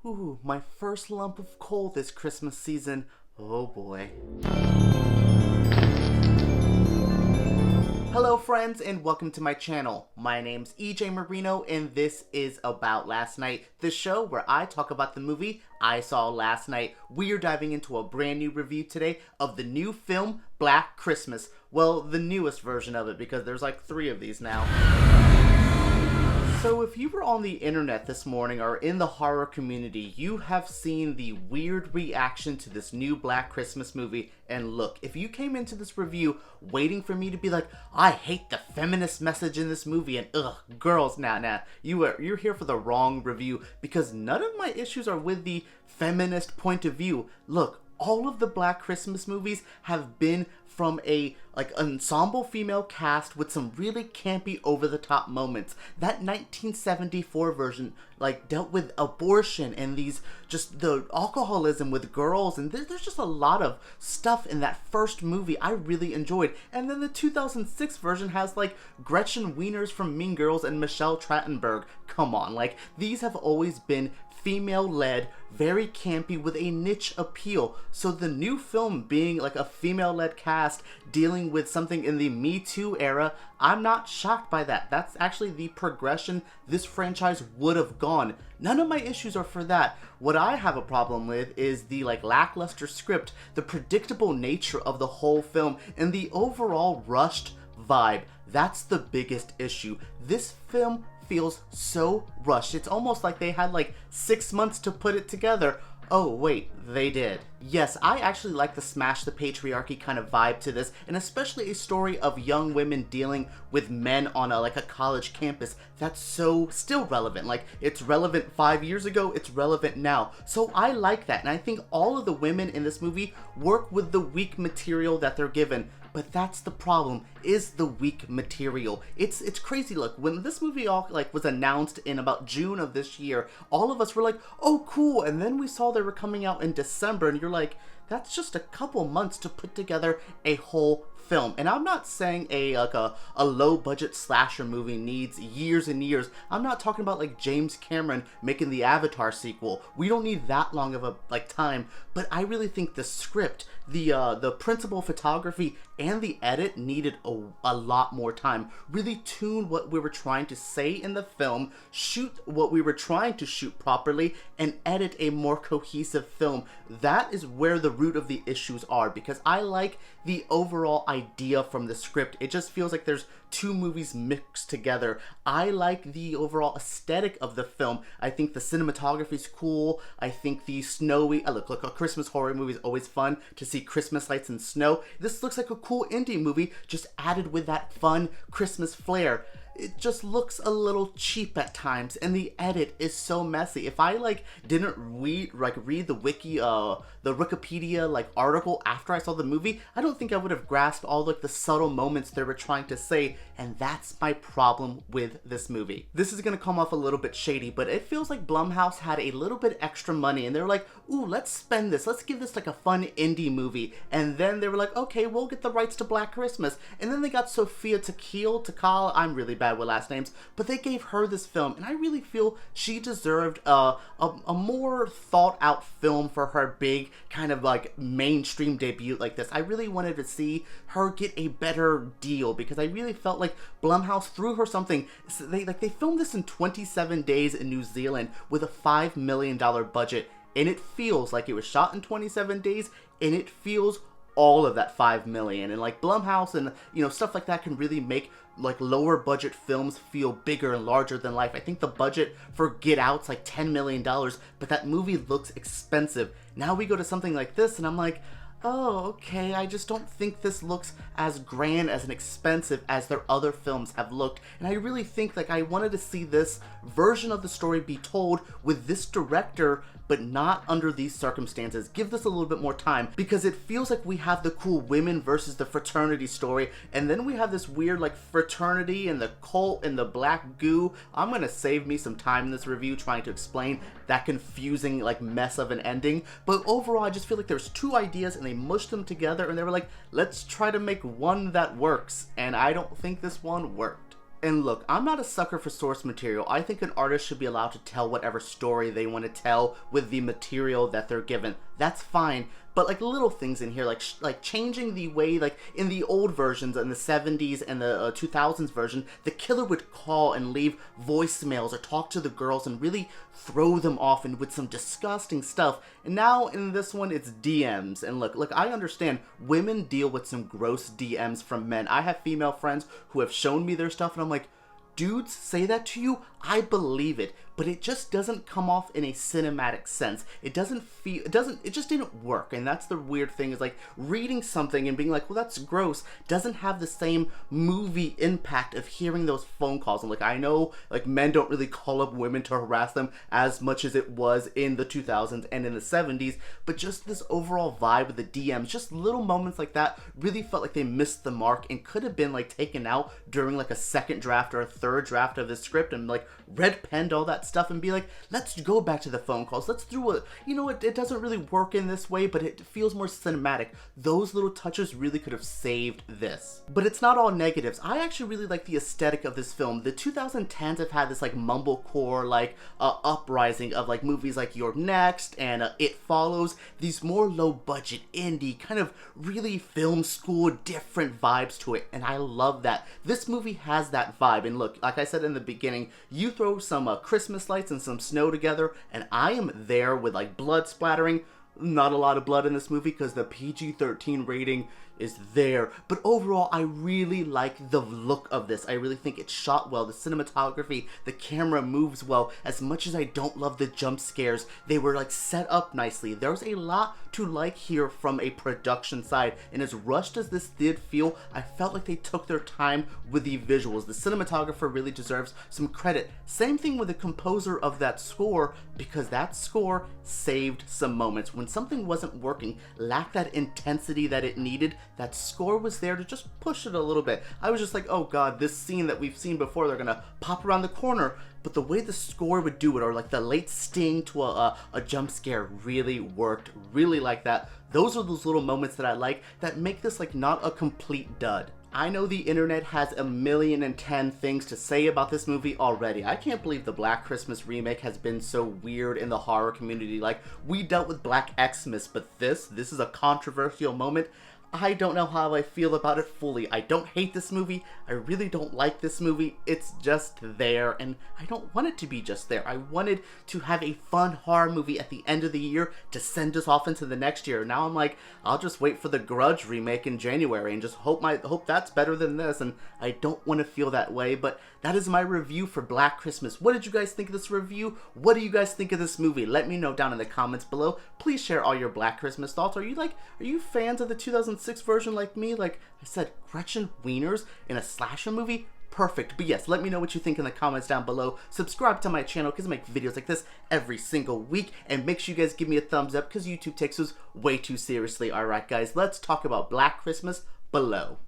Ooh, my first lump of coal this Christmas season. Oh boy. Hello friends and welcome to my channel. My name's EJ Marino and this is About Last Night, the show where I talk about the movie I saw last night. We are diving into a brand new review today of the new film Black Christmas. Well, the newest version of it because there's like 3 of these now. So if you were on the internet this morning or in the horror community, you have seen the weird reaction to this new Black Christmas movie. And look, if you came into this review waiting for me to be like, I hate the feminist message in this movie and ugh, girls, nah, you're here for the wrong review because none of my issues are with the feminist point of view. Look, all of the Black Christmas movies have been from a ensemble female cast with some really campy over-the-top moments. That 1974 version dealt with abortion and the alcoholism with girls, and there's just a lot of stuff in that first movie I really enjoyed. And then the 2006 version has Gretchen Wieners from Mean Girls and Michelle Trachtenberg. Come on, these have always been female-led, very campy with a niche appeal. So the new film being a female-led cast dealing with something in the Me Too era, I'm not shocked by that. That's actually the progression this franchise would have gone. None of my issues are for that. What I have a problem with is the lackluster script, the predictable nature of the whole film, and the overall rushed vibe. That's the biggest issue. This film feels so rushed. It's almost like they had 6 months to put it together. Oh wait, they did. Yes, I actually like the smash the patriarchy kind of vibe to this, and especially a story of young women dealing with men on a college campus that's so still relevant. It's relevant 5 years ago, it's relevant now. So I like that, and I think all of the women in this movie work with the weak material that they're given. But that's the problem, is the weak material. It's crazy. Look, when this movie all was announced in about June of this year, all of us were like, oh cool, and then we saw they were coming out in December, and you're like, that's just a couple months to put together a whole film. And I'm not saying a low budget slasher movie needs years and years. I'm not talking about James Cameron making the Avatar sequel. We don't need that long of a time. But I really think the script, the principal photography, and the edit needed a lot more time. Really tune what we were trying to say in the film, shoot what we were trying to shoot properly, and edit a more cohesive film. That is where the root of the issues are, because I like the overall idea from the script. It just feels like there's 2 movies mixed together. I like the overall aesthetic of the film. I think the cinematography's cool. I think the snowy, look, a Christmas horror movie is always fun to see Christmas lights and snow. This looks like a cool indie movie just added with that fun Christmas flair. It just looks a little cheap at times, and the edit is so messy. If I didn't read the wiki, the Wikipedia article after I saw the movie, I don't think I would have grasped all the subtle moments they were trying to say, and that's my problem with this movie. This is gonna come off a little bit shady, but it feels like Blumhouse had a little bit extra money, and they were like, ooh, let's spend this. Let's give this a fun indie movie. And then they were like, okay, we'll get the rights to Black Christmas. And then they got Sophia Takal. I'm really bad with last names, but they gave her this film, and I really feel she deserved a more thought out film for her big kind of mainstream debut like this. I really wanted to see her get a better deal because I really felt like Blumhouse threw her something. They filmed this in 27 days in New Zealand with a $5 million budget, and it feels like it was shot in 27 days, and it feels all of that $5 million. And Blumhouse and stuff like that can really make lower budget films feel bigger and larger than life. I think the budget for Get Out's $10 million, but that movie looks expensive. Now we go to something like this and I'm like, oh, okay, I just don't think this looks as grand, as expensive as their other films have looked. And I really think I wanted to see this version of the story be told with this director, but not under these circumstances. Give this a little bit more time, because it feels like we have the cool women versus the fraternity story, and then we have this weird fraternity and the cult and the black goo. I'm gonna save me some time in this review trying to explain that confusing mess of an ending, but overall I just feel like there's 2 ideas and they mushed them together and they were like, let's try to make one that works, and I don't think this one worked. And look, I'm not a sucker for source material. I think an artist should be allowed to tell whatever story they want to tell with the material that they're given. That's fine. But like little things in here, like changing the way, like in the old versions, in the 70s and the 2000s version, the killer would call and leave voicemails or talk to the girls and really throw them off and with some disgusting stuff. And now in this one, it's DMs. And look, I understand women deal with some gross DMs from men. I have female friends who have shown me their stuff and I'm like, dudes say that to you? I believe it, but it just doesn't come off in a cinematic sense. It just didn't work. And that's the weird thing, is like reading something and being like, well, that's gross, doesn't have the same movie impact of hearing those phone calls. And like, I know like men don't really call up women to harass them as much as it was in the 2000s and in the 70s, but just this overall vibe of the DMs, just little moments like that really felt like they missed the mark and could have been like taken out during like a second draft or a third draft of the script and like red penned all that stuff and be like, let's go back to the phone calls, let's do a, you know, it doesn't really work in this way, but it feels more cinematic. Those little touches really could have saved this. But it's not all negatives. I actually really like the aesthetic of this film. The 2010s have had this like mumblecore, like uprising of like movies like You're Next and It Follows, these more low budget indie kind of really film school different vibes to it, and I love that. This movie has that vibe. And look, like I said in the beginning, you throw some Christmas lights and some snow together and I am there with like blood splattering. Not a lot of blood in this movie because the PG-13 rating is there, but overall I really like the look of this. I really think it's shot well, the cinematography, the camera moves well. As much as I don't love the jump scares, they were like set up nicely. There's a lot to like here from a production side, and as rushed as this did feel, I felt like they took their time with the visuals. The cinematographer really deserves some credit. Same thing with the composer of that score, because that score saved some moments. When something wasn't working, lacked that intensity that it needed, that score was there to just push it a little bit. I was just like, oh god, this scene that we've seen before, they're gonna pop around the corner, but the way the score would do it, or like the late sting to a jump scare, really worked. Really like that. Those are those little moments that I like that make this like not a complete dud. I know the internet has 1,000,010 things to say about this movie already. I can't believe the Black Christmas remake has been so weird in the horror community. Like, we dealt with Black Xmas, but this is a controversial moment. I don't know how I feel about it fully. I don't hate this movie. I really don't like this movie. It's just there, and I don't want it to be just there. I wanted to have a fun horror movie at the end of the year to send us off into the next year. Now I'm like, I'll just wait for the Grudge remake in January and just hope that's better than this, and I don't want to feel that way, but that is my review for Black Christmas. What did you guys think of this review? What do you guys think of this movie? Let me know down in the comments below. Please share all your Black Christmas thoughts. Are you fans of the 2006 version like me? Like I said, Gretchen Wieners in a slasher movie? Perfect. But yes, let me know what you think in the comments down below. Subscribe to my channel because I make videos like this every single week. And make sure you guys give me a thumbs up because YouTube takes us way too seriously. Alright guys, let's talk about Black Christmas below.